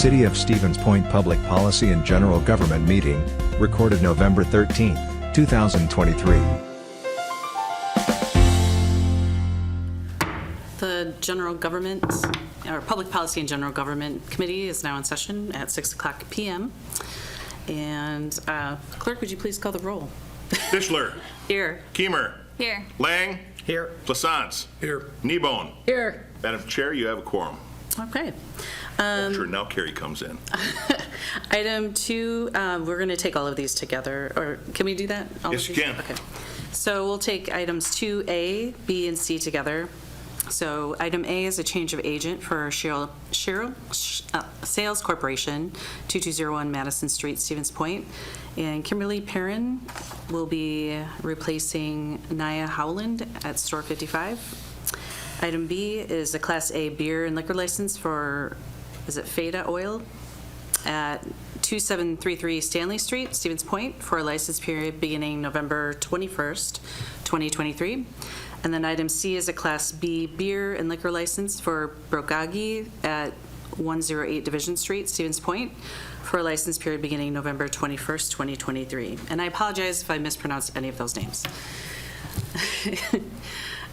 City of Stevens Point Public Policy and General Government Meeting, recorded November 13, 2023. The General Government, or Public Policy and General Government Committee is now in session at 6 o'clock p.m. And Clerk, would you please call the roll? Fischler. Here. Kiemer. Here. Lang. Here. Plassance. Here. Kneebone. Here. Madam Chair, you have a quorum. Okay. Sure, now Carrie comes in. Item 2, we're going to take all of these together, or can we do that? All Yes, of you these? can. Okay. So we'll take items 2A, B, and C together. So item A is a change of agent for Sales Corporation, 2201 Madison Street, Stevens Point. And Kimberly Perrin will be replacing Nia Howland at store 55. Item B is a Class A beer and liquor license for, is it Feta Oil? At 2733 Stanley Street, Stevens Point, for a license period beginning November 21st, 2023. And then item C is a Class B beer and liquor license for Brokagi at 108 Division Street, Stevens Point, for a license period beginning November 21st, 2023. And I apologize if I mispronounced any of those names.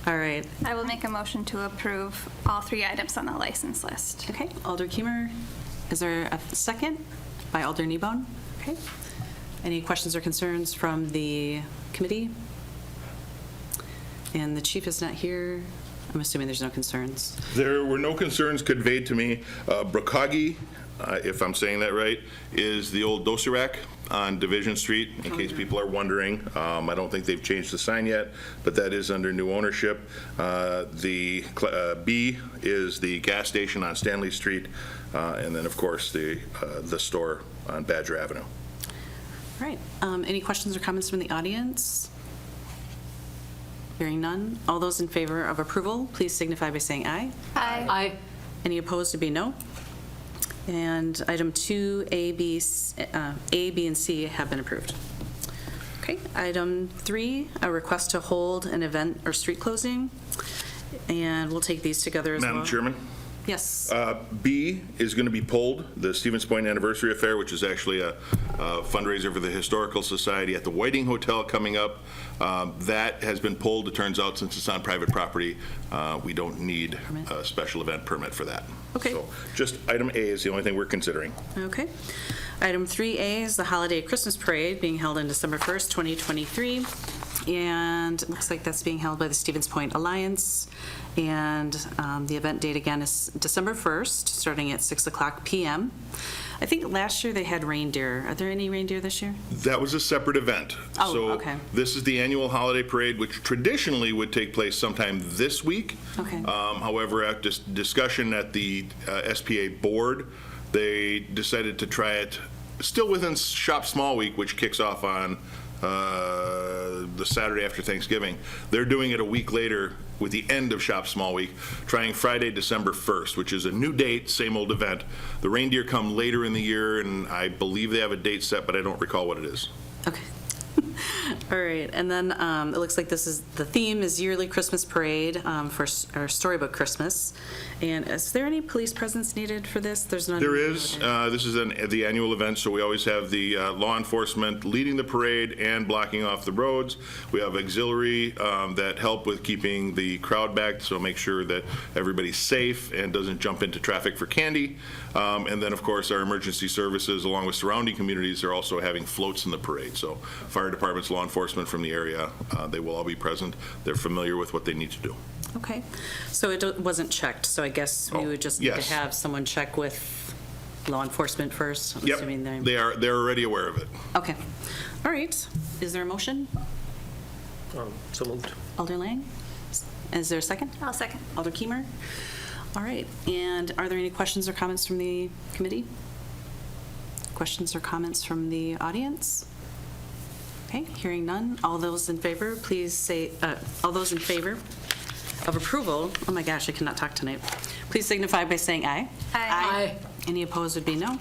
All right. I will make a motion to approve all 3 items on the license list. Okay, Alder Kiemer, is there a second? By Alder Kneebone. Okay. Any questions or concerns from the committee? And the chief is not here. I'm assuming there's no concerns. There were no concerns conveyed to me. Brokagi, if I'm saying that right, is the old Dosirac on Division Street, in case people are wondering. I don't think they've changed the sign yet, but that is under new ownership. The B is the gas station on Stanley Street, and then, of course, the store on Badger Avenue. All right. Any questions or comments from the audience? Hearing none. All those in favor of approval, please signify by saying aye. Aye. Aye. Any opposed would be no. And item 2, A, B, and C have been approved. Okay. Item 3, a request to hold an event or street closing. And we'll take these together as well. Madam Chairman? Yes. B is going to be pulled, the Stevens Point Anniversary Affair, which is actually a fundraiser for the Historical Society at the Whiting Hotel coming up. That has been pulled. It turns out, since it's on private property, we don't need a special event permit for that. Okay. So just item A is the only thing we're considering. Okay. Item 3A is the Holiday Christmas Parade being held on December 1st, 2023. And it looks like that's being held by the Stevens Point Alliance. And the event date again is December 1st, starting at 6 o'clock p.m. I think last year they had reindeer. Are there any reindeer this year? That was a separate event. Oh, So okay. this is the annual holiday parade, which traditionally would take place sometime this week. Okay. However, after discussion at the SPA board, they decided to try it still within Shop Small Week, which kicks off on the Saturday after Thanksgiving. They're doing it a week later with the end of Shop Small Week, trying Friday, December 1st, which is a new date, same old event. The reindeer come later in the year, and I believe they have a date set, but I don't recall what it is. Okay. All right, and then it looks like the theme is yearly Christmas parade for our Storybook Christmas. And is there any police presence needed for this? There's none. There is. This is the annual event, so we always have the law enforcement leading the parade and blocking off the roads. We have auxiliary that help with keeping the crowd back, so make sure that everybody's safe and doesn't jump into traffic for candy. And then, of course, our emergency services, along with surrounding communities, are also having floats in the parade. So fire departments, law enforcement from the area, they will all be present. They're familiar with what they need to do. Okay, so it wasn't checked, so I guess we would just need to yes. have someone check with law enforcement first? I'm Yep, assuming they're already aware of it. Okay, all right. Is there a motion? So moved. Alder Lang? Is there a second? I'll second. Alder Kiemer? All right, and are there any questions or comments from the committee? Questions or comments from the audience? Okay, hearing none. All those in favor, please say, all those in favor of approval, oh my gosh, I cannot talk tonight. Please signify by saying aye. Aye. Any opposed would be no.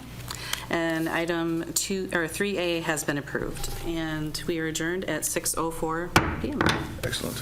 And item 3A has been approved. And we are adjourned at 6:04 p.m. Excellent.